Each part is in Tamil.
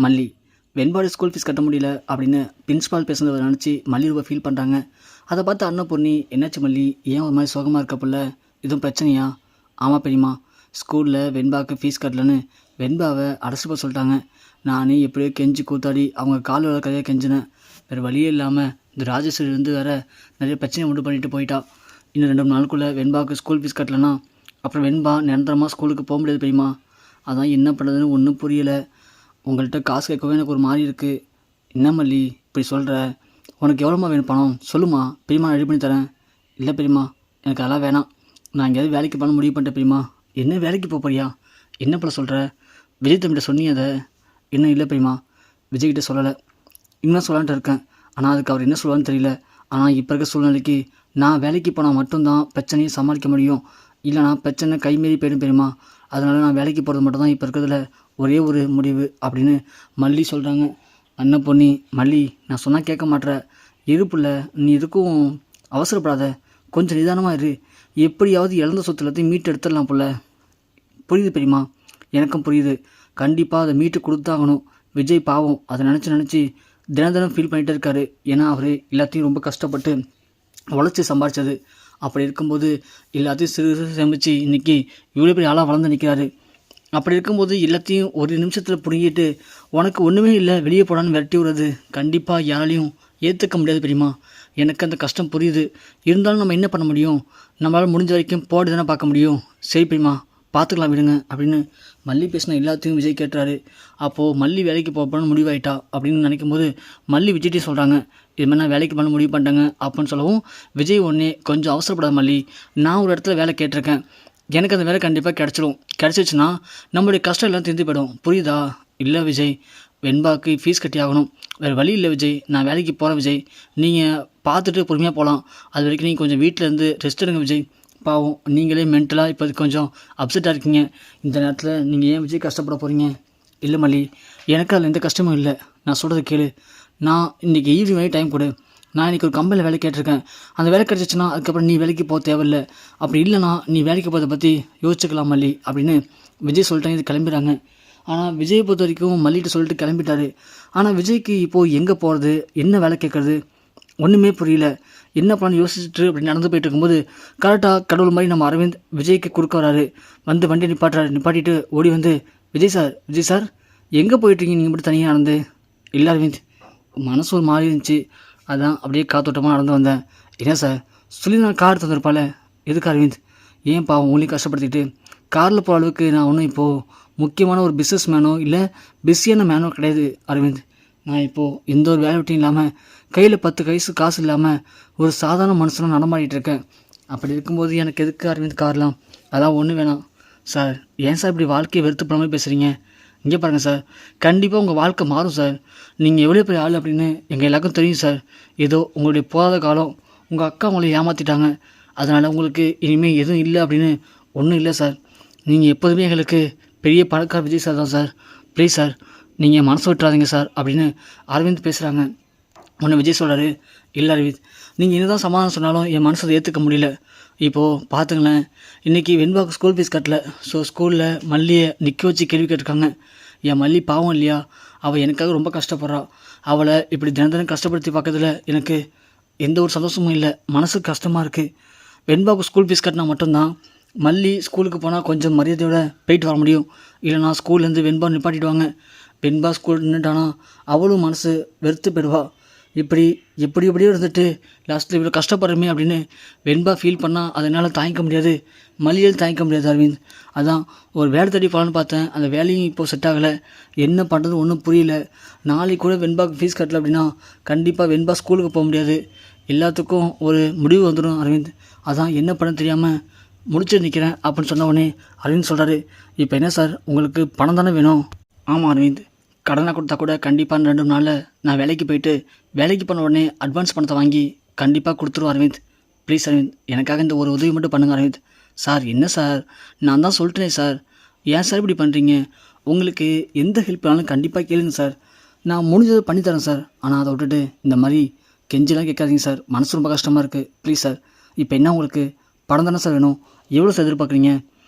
மல்லி வெண்பாடு ஸ்கூல் ஃபீஸ் கட்ட முடியல அப்படின்னு பிரின்ஸ்பால் பேசுனதை நினச்சி மல்லி ரொம்ப ஃபீல் பண்ணுறாங்க. அதை பார்த்து அன்னபூர்ணி, என்னாச்சு மல்லி, ஏன் ஒரு மாதிரி சோகமாக இருக்க புள்ள, எதுவும் பிரச்சனையா? ஆமாம் பெரியம்மா, ஸ்கூலில் வெண்பாவுக்கு ஃபீஸ் கட்டலன்னு வெண்பாவை அரெஸ்ட் பண்ண சொல்லிட்டாங்க. நானே எப்படியோ கெஞ்சி கூத்தாடி அவங்க கால் வர கதையாக கெஞ்சினேன். வேறு வழியே இல்லாமல் இந்த ராஜேஸ்வரி வந்து வேறு நிறைய பிரச்சனை உண்டு பண்ணிட்டு போயிட்டா. இன்னும் 2 நாளுக்குள்ளே வெண்பாவுக்கு ஸ்கூல் ஃபீஸ் கட்டலன்னா அப்புறம் வெண்பா நிரந்தரமாக ஸ்கூலுக்கு போக முடியாது பெரியம்மா. அதான் என்ன பண்ணுறதுன்னு ஒன்றும் புரியலை. உங்கள்கிட்ட காசு கேட்கவே எனக்கு ஒரு மாதிரி இருக்குது. என்ன மல்லி இப்படி சொல்கிற? உனக்கு எவ்வளோமா வேணும் பணம் சொல்லுமா, பெரியம்மா ரெடி பண்ணி தரேன். இல்லை பெரியம்மா, எனக்கு அதெல்லாம் வேணாம். நான் எங்கேயாவது வேலைக்கு பண்ண முடிவு பண்ணிட்டேன் பெரியம்மா. என்ன வேலைக்கு போறியா? என்ன பண்ண சொல்கிற? விஜய் தம்பிகிட்ட சொன்னியே அதை? இன்னும் இல்லை பெரியம்மா, விஜய்கிட்ட சொல்லலை. இன்னும் சொல்லான்ட்டு இருக்கேன். ஆனால் அதுக்கு அவர் என்ன சொல்லுவான்னு தெரியல. ஆனால் இப்போ இருக்க சூழ்நிலைக்கு நான் வேலைக்கு போனால் மட்டும்தான் பிரச்சனையை சமாளிக்க முடியும். இல்லைனா பிரச்சனை கைமீறி போயிடும் பெரியம்மா. அதனால் நான் வேலைக்கு போகிறது மட்டும்தான் இப்போ இருக்கிறதுல ஒரே ஒரு முடிவு அப்படின்னு மல்லி சொல்கிறாங்க. அன்னபூர்ணி, மல்லி நான் சொன்னால் கேட்க மாட்டேற, இருப்புல நீ எதுக்கும் அவசரப்படாத, கொஞ்சம் நிதானமாக இரு. எப்படியாவது இழந்த சொத்து எல்லாத்தையும் மீட்டு எடுத்துடலாம் போல. புரியுது பெரியம்மா, எனக்கும் புரியுது. கண்டிப்பாக அதை மீட்டு கொடுத்தாகணும். விஜய் பாவம் அதை நினச்சி தினம் ஃபீல் பண்ணிகிட்டே இருக்காரு. ஏன்னா அவர் எல்லாத்தையும் ரொம்ப கஷ்டப்பட்டு உழைச்சி சம்பாரிச்சது. அப்படி இருக்கும்போது எல்லாத்தையும் சிறு சிறு சேமித்து இன்றைக்கி இவ்வளோ பெரிய ஆளாக வளர்ந்து நிற்கிறாரு. அப்படி இருக்கும்போது எல்லாத்தையும் ஒரு நிமிஷத்தில் பிடுங்கிட்டு உனக்கு ஒன்றுமே இல்லை வெளியே போடான்னு விரட்டி விடுறது கண்டிப்பாக யாராலையும் ஏற்றுக்க முடியாது பெரியம்மா. எனக்கு அந்த கஷ்டம் புரியுது. இருந்தாலும் நம்ம என்ன பண்ண முடியும்? நம்மளால் முடிஞ்ச வரைக்கும் போட்டு தானே பார்க்க முடியும். சரி பெரியம்மா, பார்த்துக்கலாம் விடுங்க அப்படின்னு மல்லி பேசின எல்லாத்தையும் விஜய் கேட்டுறாரு. அப்போது மல்லி வேலைக்கு போகணும்னு முடிவாயிட்டா அப்படின்னு நினைக்கும்போது மல்லி விஜய்கிட்டே சொல்கிறாங்க, இது மாதிரி நான் வேலைக்கு பண்ண முடிவு பண்ணிட்டேங்க அப்படின்னு சொல்லவும் விஜய் ஒன்றே, கொஞ்சம் அவசரப்படாத மல்லி, நான் ஒரு இடத்துல வேலை கேட்டிருக்கேன், எனக்கு அந்த வேலை கண்டிப்பாக கிடச்சிடும். கிடச்சிச்சுன்னா நம்மளுடைய கஷ்டம் எல்லாம் திருந்தி போயிடும். புரியுதா? இல்லை விஜய், வெண்பாவுக்கு ஃபீஸ் கட்டி ஆகணும், வேறு வழி இல்லை விஜய், நான் வேலைக்கு போகிறேன் விஜய், நீங்கள் பார்த்துட்டு பொறுமையாக போகலாம். அது வரைக்கும் நீங்கள் கொஞ்சம் வீட்டில் இருந்து ரெஸ்ட் எடுங்க விஜய். பாவம் நீங்களே மென்டலாக இப்போ கொஞ்சம் அப்செட்டாக இருக்கீங்க. இந்த நேரத்தில் நீங்கள் ஏன் விஜய் கஷ்டப்பட போகிறீங்க? இல்லை மல்லி, எனக்கு அதில் எந்த கஷ்டமும் இல்லை. நான் சொல்கிறது கேளு. நான் இன்றைக்கி ஈவினிங் வரை டைம் கொடு. நான் இன்றைக்கி ஒரு கம்பெனியில் வேலை கேட்டிருக்கேன். அந்த வேலை கிடச்சிச்சின்னா அதுக்கப்புறம் நீ வேலைக்கு போக தேவையில்லை. அப்படி இல்லைனா நீ வேலைக்கு போகிறத பற்றி யோசிச்சுக்கலாம் மல்லி அப்படின்னு விஜய் சொல்லிட்டாங்க. இது கிளம்பிடுறாங்க. ஆனால் விஜயை பொறுத்த வரைக்கும் மல்லிகிட்ட சொல்லிட்டு கிளம்பிட்டாரு. ஆனால் விஜய்க்கு இப்போது எங்கே போகிறது, என்ன வேலை கேட்குறது, ஒன்றுமே புரியல. என்ன பண்ண யோசிச்சுட்டு அப்படி நடந்து போயிட்டு இருக்கும்போது கரெக்டாக கடவுள் மாதிரி நம்ம அரவிந்த் விஜய்க்கு குறுக்க வராரு. வந்து வண்டியை நிப்பாட்டிட்டு ஓடி வந்து, விஜய் சார் எங்கே போயிட்டுருக்கீங்க நீங்கள் மட்டும் தனியாக நடந்து? இல்லை அரவிந்த், மனசு ஒரு மாதிரி இருந்துச்சு, அதான் அப்படியே காத்தோட்டமாக நடந்து வந்தேன். என்ன சார் சொல்லி நான் கார் எடுத்து வந்திருப்பால, எதுக்கு அரவிந்த்? ஏன் பாவம் உங்களையும் கஷ்டப்படுத்திட்டு? காரில் போகிற அளவுக்கு நான் ஒன்றும் இப்போது முக்கியமான ஒரு பிஸ்னஸ் மேனோ இல்லை பிஸியான மேனோ கிடையாது அரவிந்த். நான் இப்போது எந்த ஒரு வேலை விட்டும் இல்லாமல் கையில் 10 கைசு காசு இல்லாமல் ஒரு சாதாரண மனுஷனும் நடமாடிட்டு இருக்கேன். அப்படி இருக்கும்போது எனக்கு எதுக்கு அரவிந்த் கார்லாம்? அதான் ஒன்றும் வேணாம் சார். ஏன் சார் இப்படி வாழ்க்கையை வெறுத்து போன மாதிரி பேசுகிறீங்க? இங்கே பாருங்கள் சார், கண்டிப்பாக உங்கள் வாழ்க்கை மாறும் சார். நீங்கள் எவ்வளோ பெரிய ஆள் அப்படின்னு எங்கள் எல்லாருக்கும் தெரியும் சார். ஏதோ உங்களுடைய போகாத காலம், உங்கள் அக்கா உங்களை ஏமாற்றிட்டாங்க, அதனால் உங்களுக்கு இனிமேல் எதுவும் இல்லை அப்படின்னு ஒன்றும் இல்லை சார். நீங்கள் எப்போதுமே எங்களுக்கு பெரிய பணக்கார விஜய் சார் தான் சார். ப்ளீஸ் சார், நீங்கள் மனசு விட்டுறாதீங்க சார் அப்படின்னு அரவிந்த் பேசுகிறாங்க. ஒன்று விஜய் சொல்கிறாரு, இல்லை அரவிந்த், நீங்கள் என்ன தான் சமாதானம் சொன்னாலும் என் மனசை ஏற்றுக்க முடியல. இப்போது பார்த்துங்களேன், இன்றைக்கி வெண்பாவுக்கு ஸ்கூல் ஃபீஸ் கட்டல. ஸோ ஸ்கூலில் மல்லியை நிற்க வச்சு கேள்வி கேட்டிருக்காங்க. என் மல்லி பாவம் இல்லையா? அவள் எனக்காக ரொம்ப கஷ்டப்படுறா. அவளை இப்படி தினம் கஷ்டப்படுத்தி பார்க்கறதுல எனக்கு எந்த ஒரு சந்தோஷமும் இல்லை, மனசுக்கு கஷ்டமாக இருக்குது. வெண்பாவுக்கு ஸ்கூல் ஃபீஸ் கட்டினா மட்டும்தான் மல்லி ஸ்கூலுக்கு போனால் கொஞ்சம் மரியாதையோடு போயிட்டு வர முடியும். இல்லைனா ஸ்கூல்லேருந்து வெண்பா நிப்பாட்டிடுவாங்க. வெண்பா ஸ்கூல் நின்றுட்டானா அவளும் மனசு வெறுத்து போயிடுவா. எப்படியோ இருந்துட்டு லாஸ்ட்டில் இவ்வளோ கஷ்டப்படுறமே அப்படின்னு வெண்பா ஃபீல் பண்ணால் அதனால் தாங்கிக்க முடியாது, மல்லியால் தாங்கிக்க முடியாது அரவிந்த். அதான் ஒரு வேலை தேடி போகலான்னு பார்த்தேன். அந்த வேலையும் இப்போது செட் ஆகலை. என்ன பண்ணுறது ஒன்றும் புரியல. நாளைக்கு கூட வெண்பாவுக்கு ஃபீஸ் கட்டல அப்படின்னா கண்டிப்பாக வெண்பா ஸ்கூலுக்கு போக முடியாது. எல்லாத்துக்கும் ஒரு முடிவு வந்துடும் அரவிந்த். அதான் என்ன பண்ண தெரியாமல் முடிச்சு நிற்கிறேன் அப்படின்னு சொன்ன உடனே அரவிந்த் சொல்கிறாரு, இப்போ என்ன சார் உங்களுக்கு பணம் தானே வேணும்? ஆமாம் அரவிந்த், கடனை கொடுத்தா கூட கண்டிப்பாக 2 நாளில் நான் வேலைக்கு போயிட்டு வேலைக்கு பண்ண உடனே அட்வான்ஸ் பணத்தை வாங்கி கண்டிப்பாக கொடுத்துருவோம் அரவிந்த். ப்ளீஸ் அரவிந்த், எனக்காக இந்த ஒரு உதவி மட்டும் பண்ணுங்கள் அரவிந்த். சார் என்ன சார், நான் தான் சொல்லிட்டேனே சார், ஏன் சார் இப்படி பண்ணுறீங்க? உங்களுக்கு எந்த ஹெல்ப் வேணாலும் கண்டிப்பாக கேளுங்க சார், நான் முடிஞ்சதை பண்ணித்தரேன் சார். ஆனால் அதை விட்டுட்டு இந்த மாதிரி கெஞ்செல்லாம் கேட்காதீங்க சார், மனசு ரொம்ப கஷ்டமாக இருக்குது. ப்ளீஸ் சார், இப்போ என்ன உங்களுக்கு பணம் தானே சார் வேணும்? எவ்வளோ சார் எதிர்பார்க்குறீங்க?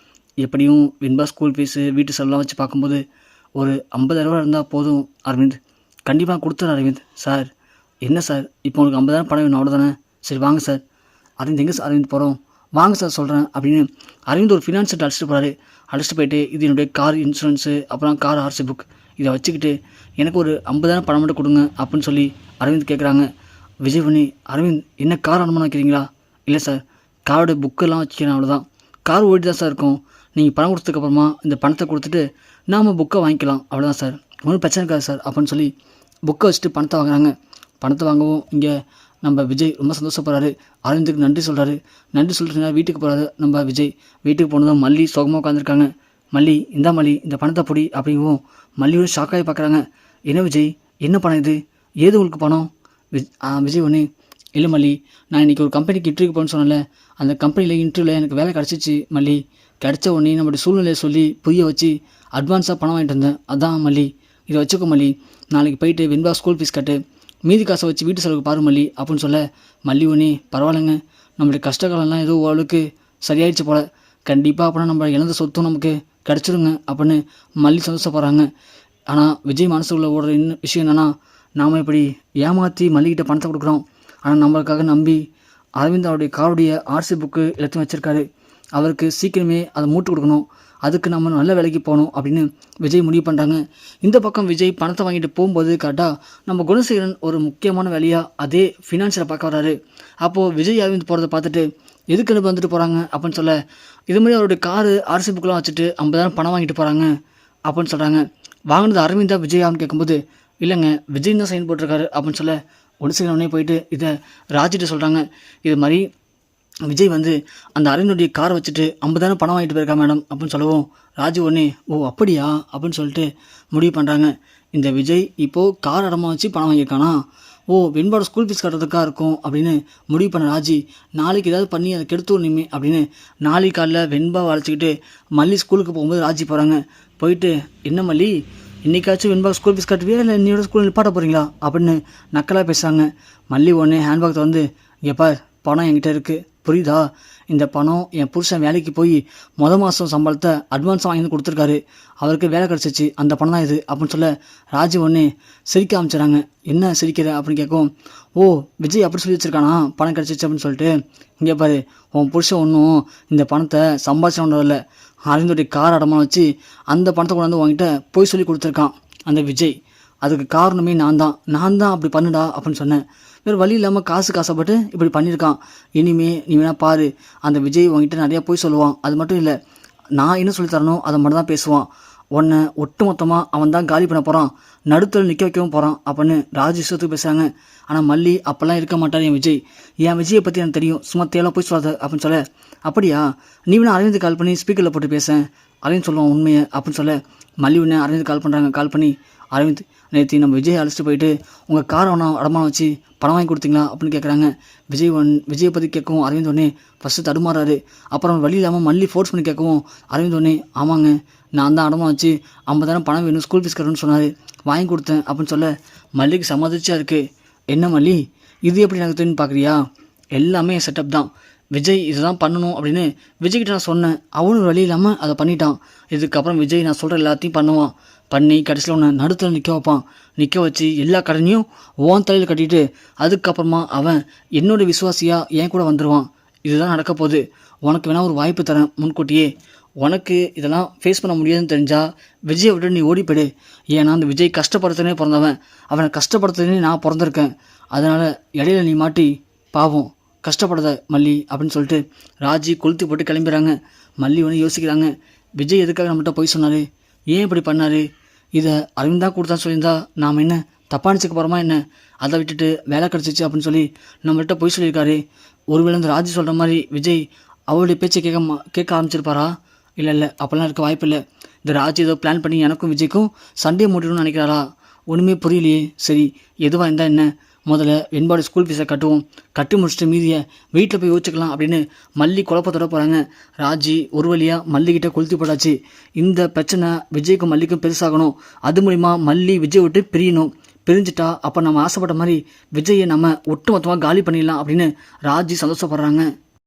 எப்படியும் வெண்பா ஸ்கூல் ஃபீஸு வீட்டு செலவுலாம் வச்சு பார்க்கும்போது ஒரு 50,000 இருந்தால் போதும் அரவிந்த். கண்டிப்பாக கொடுத்துறேன் அரவிந்த். சார் என்ன சார் இப்போ உங்களுக்கு 50,000 பணம் வேணும் அவ்வளோதானே? சரி வாங்க சார். அரவிந்த் எங்கே சார் அரவிந்த் போகிறோம்? வாங்க சார் சொல்கிறேன் அப்படின்னு அரவிந்த் ஒரு ஃபினான்ஸ் செட் அழைச்சிட்டு போகிறாரு. அழைச்சிட்டு போயிட்டு இது என்னுடைய கார் இன்சூரன்ஸு, அப்புறம் கார் ஆர்சி புக், இதை வச்சுக்கிட்டு எனக்கு ஒரு 50,000 பணம் மட்டும் கொடுங்க அப்படின்னு சொல்லி அரவிந்த் கேட்குறாங்க. விஜய் பண்ணி, அரவிந்த் என்ன கார் அனுமானம் வைக்கிறீங்களா? இல்லை சார், காரோட புக்கெல்லாம் வச்சுக்கிறேன் அவ்வளோதான். கார் ஓடி தான் சார் இருக்கும். நீங்கள் பணம் கொடுத்ததுக்கப்புறமா இந்த பணத்தை கொடுத்துட்டு நாம் புக்கை வாங்கிக்கலாம் அவ்வளோதான் சார், ஒன்றும் பிரச்சனை இருக்காது சார் அப்படின்னு சொல்லி புக்கை வச்சுட்டு பணத்தை வாங்குறாங்க. பணத்தை வாங்கவும் இங்கே நம்ம விஜய் ரொம்ப சந்தோஷப்படுறாரு. அரவிந்துக்கு நன்றி சொல்கிறாரு. நன்றி சொல்லிட்டு வீட்டுக்கு போகிறாரு நம்ம விஜய். வீட்டுக்கு போனதும் மல்லி சோகமாக உட்காந்துருக்காங்க. மல்லி, இந்தா மல்லி இந்த பணத்தை பொடி அப்படிங்கவும் மல்லியோட ஷாக்காகி பார்க்குறாங்க. என்ன விஜய், என்ன பணம் இது? ஏது உங்களுக்கு பணம்? விஜய் ஒன்று, இல்லை மல்லி, நான் இன்றைக்கி ஒரு கம்பெனிக்கு இன்டர்வியூக்கு போகணுன்னு சொன்னேன்ல, அந்த கம்பெனியில் இன்டர்வியூவில் எனக்கு வேலை கிடச்சிச்சு மல்லி. கிடச்ச உடனே நம்மளுடைய சூழ்நிலையை சொல்லி புரிய வச்சு அட்வான்ஸாக பணம் வாங்கிட்டு வந்தேன். அதான் மல்லி, இதை வச்சுக்கோ மல்லி, நாளைக்கு போயிட்டு வெண்பா ஸ்கூல் ஃபீஸ் கட்டு, மீதி காசை வச்சு வீட்டு செலவுக்கு பாரு மல்லி அப்படின்னு சொல்ல, மல்லி ஒன்று, பரவாயில்லைங்க, நம்மளுடைய கஷ்டகாலம்லாம் ஏதோ ஓரளவுக்கு சரியாயிடுச்சு போல், கண்டிப்பாக அப்படின்னா நம்ம இழந்த சொத்தும் நமக்கு கிடச்சிருங்க அப்படின்னு மல்லி சந்தோஷப்படுறாங்க. ஆனால் விஜய் மனசுக்குள்ளே ஓடுற விஷயம் என்னென்னா, நாம் இப்படி ஏமாற்றி மல்லிகிட்ட பணத்தை கொடுக்குறோம். ஆனால் நம்மளுக்காக நம்பி அரவிந்த் அவருடைய காருடைய ஆர்சி புக்கு எல்லாத்தையும் வச்சுருக்காரு. அவருக்கு சீக்கிரமே அதை மூட்டு கொடுக்கணும். அதுக்கு நம்ம நல்ல வேலைக்கு போகணும் அப்படின்னு விஜய் முடிவு பண்ணுறாங்க. இந்த பக்கம் விஜய் பணத்தை வாங்கிட்டு போகும்போது கரெக்டாக நம்ம குணசேகரன் ஒரு முக்கியமான வேலையாக அதே ஃபினான்ஷியலை பார்க்க வராரு. அப்போது விஜய் அரவிந்த் போகிறத பார்த்துட்டு எதுக்கு வந்துட்டு போகிறாங்க அப்படின்னு சொல்ல, இது மாதிரி அவருடைய காரு ஆர்சி புக்கெலாம் வச்சுட்டு 50,000 பணம் வாங்கிட்டு போகிறாங்க அப்படின்னு சொல்கிறாங்க. வாங்கினது அரவிந்தா விஜயான்னு கேட்கும்போது, இல்லைங்க விஜய் தான் சைன் போட்டிருக்காரு அப்படின்னு சொல்ல, குணசேகரனே போயிட்டு இதை ராஜிட்ட சொல்கிறாங்க. இது மாதிரி விஜய் அந்த அரவிந்தோடைய காரை வச்சுட்டு 50,000 பணம் வாங்கிட்டு போயிருக்கா மேடம் அப்படின்னு சொல்லவும், ராஜு உடனே ஓ அப்படியா அப்படின்னு சொல்லிட்டு முடிவு பண்ணுறாங்க. இந்த விஜய் இப்போது கார் அடமாக வச்சு பணம் வாங்கியிருக்கானா? ஓ வெண்பாவோட ஸ்கூல் ஃபீஸ் கட்டுறதுக்காக இருக்கும் அப்படின்னு முடிவு பண்ண ராஜி, நாளைக்கு ஏதாவது பண்ணி அதை கெடுத்து விடணுமே அப்படின்னு நாளைக்கு காலைல வெண்பாவை அழைச்சிக்கிட்டு மல்லி ஸ்கூலுக்கு போகும்போது ராஜி போகிறாங்க. போயிட்டு, என்ன மல்லி, இன்றைக்காச்சும் வெண்பா ஸ்கூல் ஃபீஸ் கட்டுவியா இல்லை இன்னையோட ஸ்கூல் நிப்பாட்ட போகிறீங்களா அப்படின்னு நக்கலாக பேசுகிறாங்க. மல்லி ஒன்று ஹேண்ட்பேக் இங்கே பார், பணம் என்கிட்ட இருக்குது புரியுதா? இந்த பணம் என் புருஷன் வேலைக்கு போய் மாதம் சம்பளத்தை அட்வான்ஸாக வாங்கி கொடுத்துருக்காரு. அவருக்கு வேலை கிடச்சிச்சு, அந்த பணம் தான் இது அப்படின்னு சொல்ல, ராஜு ஒன்று சிரிக்க ஆரம்பிச்சிடறாங்க. என்ன சிரிக்கிற அப்படின்னு கேட்கும். ஓ விஜய் அப்படி சொல்லி வச்சுருக்கானா பணம் கிடச்சிச்சு அப்படின்னு சொல்லிட்டு, இங்கே பாரு, உன் புருஷன் ஒன்றும் இந்த பணத்தை சம்பாதிச்சோன்றதில்ல, அரவிந்தோடைய கார் அடமாக வச்சு அந்த பணத்தை கொண்டாந்து வாங்கிட்ட போய் சொல்லி கொடுத்துருக்கான் அந்த விஜய். அதுக்கு காரணமே நான் தான் அப்படி பண்ணுடா அப்படின்னு சொன்னேன். வேறு வழி இல்லாமல் காசுப்பட்டு இப்படி பண்ணியிருக்கான். இனிமே நீ வேணா பாரு, அந்த விஜய் உங்ககிட்ட நிறையா போய் சொல்லுவான். அது மட்டும் இல்லை, நான் என்ன சொல்லித்தரணும் அதை மட்டும் தான் பேசுவான். உன்னை ஒட்டு மொத்தமாக அவன் தான் காலி பண்ண போகிறான், நடுத்தல் நிற்க வைக்கவும் போகிறான் அப்படின்னு ராஜு இஷ்டத்துக்கு பேசுகிறாங்க. ஆனால் மல்லி அப்போல்லாம் இருக்க மாட்டார் என் விஜயை பற்றி எனக்கு தெரியும், சும்மா தேவையாக போய் சொல்லாத அப்படின்னு சொல்ல, அப்படியா நீ வேணா அரவிந்த் கால் பண்ணி ஸ்பீக்கரில் போட்டு பேசேன், அரவிந்த் சொல்லுவான் உண்மையை அப்படின்னு சொல்ல, மல்லி உடனே அரவிந்த் கால் பண்ணுறாங்க. கால் பண்ணி, அரவிந்த் நேற்று நம்ம விஜய் அழைச்சிட்டு போயிட்டு உங்கள் காரை அடமானம் வச்சு பணம் வாங்கி கொடுத்தீங்களா அப்படின்னு கேட்குறாங்க. விஜயை பற்றி கேட்கவும் அரவிந்த் ஒன்னே ஃபஸ்ட்டு தடுமாறாரு. அப்புறம் வழி இல்லாமல் மல்லி ஃபோர்ஸ் பண்ணி கேட்கவும் அரவிந்த் ஒன்னே, ஆமாங்க நான் தான் அடமாக வச்சு 50,000 பணம் வேணும் ஸ்கூல் ஃபீஸ் கட்டணும்னு சொன்னார், வாங்கி கொடுத்தேன் அப்படின்னு சொல்ல, மல்லிக்கு சம்மதிச்சா இருக்குது. என்ன மல்லி, இது எப்படி எனக்கு தெரியுன்னு பார்க்குறியா? எல்லாமே செட்டப் தான். விஜய் இதுதான் பண்ணணும் அப்படின்னு விஜய்கிட்ட நான் சொன்னேன், அவனும் வழி இல்லாமல் அதை பண்ணிட்டான். இதுக்கப்புறம் விஜய் நான் சொல்கிற எல்லாத்தையும் பண்ணுவான். பண்ணி கடைசியில் ஒன்று நடுத்தில் நிற்க வைப்பான். நிற்க வச்சு எல்லா கடனையும் ஓன் தலையில் கட்டிட்டு அதுக்கப்புறமா அவன் என்னோடய விசுவாசியாக என் கூட வந்துடுவான். இதுதான் நடக்க போகுது. உனக்கு வேணால் ஒரு வாய்ப்பு தரேன் முன்கூட்டியே. உனக்கு இதெல்லாம் ஃபேஸ் பண்ண முடியாதுன்னு தெரிஞ்சால் விஜயை விட்டு நீ ஓடிப்போடு. ஏன்னா அந்த விஜய் கஷ்டப்படுத்துனே பிறந்தவன், அவனை கஷ்டப்படுத்துனே நான் பிறந்திருக்கேன். அதனால் இடையில நீ மாட்டி பாவம் கஷ்டப்படாத மல்லி அப்படின்னு சொல்லிட்டு ராஜி கொளுத்தி போட்டு கிளம்பிடுறாங்க. மல்லி ஒன்று யோசிக்கிறாங்க, விஜய் எதுக்காக நம்மகிட்ட போய் சொன்னார், ஏன் இப்படி பண்ணார்? இதை அரவிந்த் தான் கொடுத்தான்னு சொல்லியிருந்தா நாம் என்ன தப்பாக நினச்சிக்க போகிறோமா என்ன? அதை விட்டுட்டு வேலை கிடச்சிச்சு அப்படின்னு சொல்லி நம்மள்கிட்ட போய் சொல்லியிருக்காரு. ஒருவேளை இந்த ராஜி சொல்கிற மாதிரி விஜய் அவருடைய பேச்சை கேட்க ஆரம்பிச்சிருப்பாரா? இல்லை அப்போல்லாம் இருக்க வாய்ப்பு இல்லை. இந்த ராஜி ஏதோ பிளான் பண்ணி எனக்கும் விஜய்க்கும் சண்டே மூட்டிடணும்னு நினைக்கிறாரா? ஒன்றுமே புரியலையே. சரி எதுவாக இருந்தால் என்ன, முதல்ல வெண்பாடு ஸ்கூல் ஃபீஸை கட்டி முடிச்சுட்டு மீதியை வீட்டில் போய் யோசிச்சுக்கலாம் அப்படின்னு மல்லி குழப்பத்தோட போகிறாங்க. ராஜி ஒரு வழியாக மல்லிக்கிட்ட கொளுத்தி போட்டாச்சு. இந்த பிரச்சனை விஜய்க்கும் மல்லிக்கும் பெருசாகணும். அது மூலிமா மல்லி விஜய் விட்டு பிரிஞ்சுட்டா அப்போ நம்ம ஆசைப்பட்ட மாதிரி விஜயை நம்ம ஒட்டு மொத்தமாக காலி பண்ணிடலாம் அப்படின்னு ராஜி சந்தோஷப்படுறாங்க.